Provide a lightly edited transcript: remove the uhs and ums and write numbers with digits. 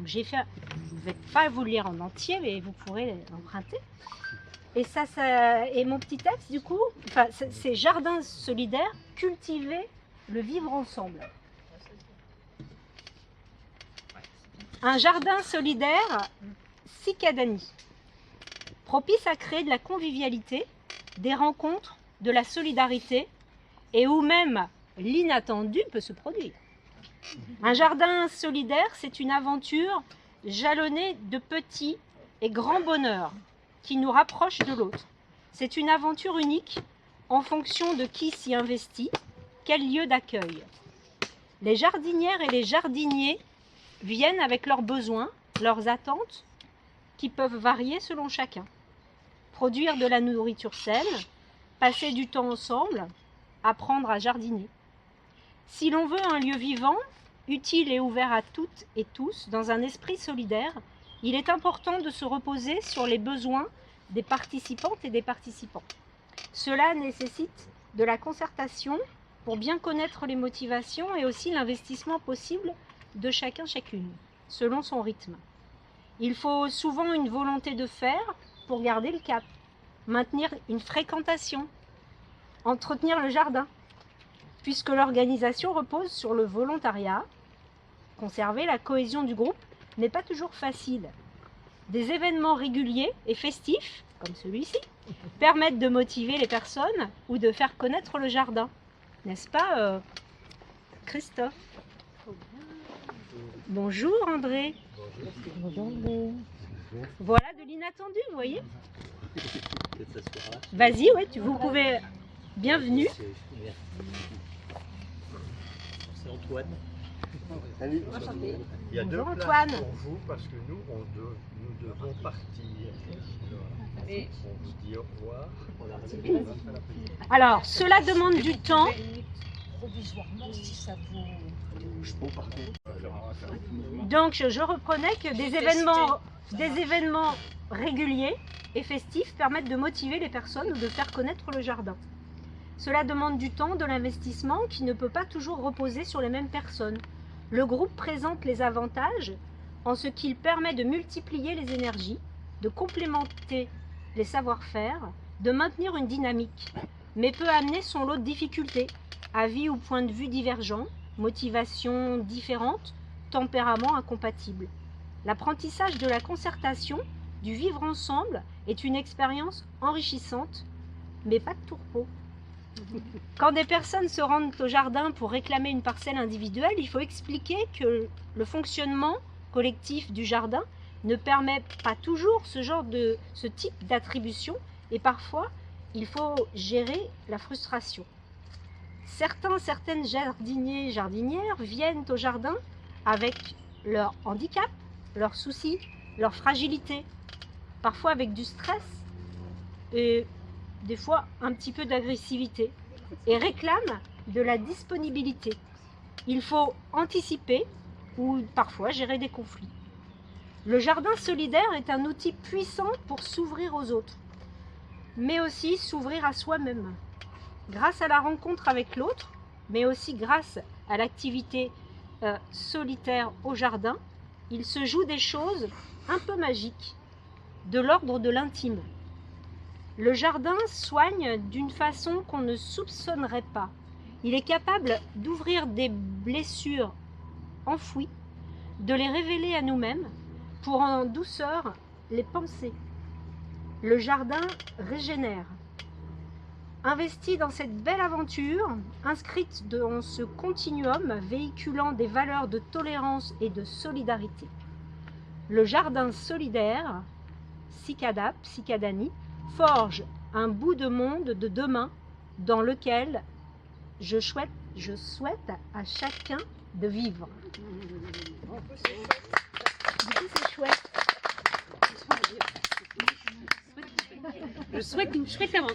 Donc j'ai fait, je ne vais pas vous le lire en entier, mais vous pourrez l'emprunter. Et et mon petit texte, du coup, enfin, c'est jardin solidaire, cultiver le vivre ensemble. Un jardin solidaire, Cicadanie, propice à créer de la convivialité, des rencontres, de la solidarité, et où même l'inattendu peut se produire. Un jardin solidaire, c'est une aventure jalonnée de petits et grands bonheurs qui nous rapprochent de l'autre. C'est une aventure unique en fonction de qui s'y investit, quel lieu d'accueil. Les jardinières et les jardiniers viennent avec leurs besoins, leurs attentes, qui peuvent varier selon chacun. Produire de la nourriture saine, passer du temps ensemble, apprendre à jardiner. Si l'on veut un lieu vivant, utile et ouvert à toutes et tous, dans un esprit solidaire, il est important de se reposer sur les besoins des participantes et des participants. Cela nécessite de la concertation pour bien connaître les motivations et aussi l'investissement possible de chacune, selon son rythme. Il faut souvent une volonté de faire pour garder le cap, maintenir une fréquentation, entretenir le jardin, puisque l'organisation repose sur le volontariat. Conserver la cohésion du groupe n'est pas toujours facile. Des événements réguliers et festifs, comme celui-ci, permettent de motiver les personnes ou de faire connaître le jardin. N'est-ce pas, Christophe? Bonjour André. Bonjour. Voilà de l'inattendu, vous voyez. Vas-y, ouais, vous pouvez. Bienvenue. C'est Antoine. Salut. Il y a deux Bonjour, places Antoine. pour vous parce que nous, nous devons partir. Et on vous dit au revoir. Alors, cela demande du temps. Provisoirement, si ça vous... Donc, je reprenais que des événements réguliers et festifs permettent de motiver les personnes ou de faire connaître le jardin. Cela demande du temps, de l'investissement qui ne peut pas toujours reposer sur les mêmes personnes. Le groupe présente les avantages en ce qu'il permet de multiplier les énergies, de complémenter les savoir-faire, de maintenir une dynamique, mais peut amener son lot de difficultés, avis ou points de vue divergents, motivations différentes, tempéraments incompatibles. L'apprentissage de la concertation, du vivre ensemble, est une expérience enrichissante, mais pas de tourpeau. Quand des personnes se rendent au jardin pour réclamer une parcelle individuelle, il faut expliquer que le fonctionnement collectif du jardin ne permet pas toujours ce type d'attribution et parfois il faut gérer la frustration. Certaines jardiniers et jardinières viennent au jardin avec leur handicap, leurs soucis, leur fragilité, parfois avec du stress et des fois un petit peu d'agressivité et réclament de la disponibilité. Il faut anticiper ou parfois gérer des conflits. Le jardin solidaire est un outil puissant pour s'ouvrir aux autres, mais aussi s'ouvrir à soi-même. Grâce à la rencontre avec l'autre, mais aussi grâce à l'activité solitaire au jardin, il se joue des choses un peu magiques, de l'ordre de l'intime. Le jardin soigne d'une façon qu'on ne soupçonnerait pas. Il est capable d'ouvrir des blessures enfouies, de les révéler à nous-mêmes, pour en douceur les penser. Le jardin régénère. Investi dans cette belle aventure, inscrite dans ce continuum véhiculant des valeurs de tolérance et de solidarité. Le jardin solidaire, Cicadanie, forge un bout de monde de demain dans lequel je souhaite à chacun de vivre. C'est chouette. Je souhaite une chouette aventure.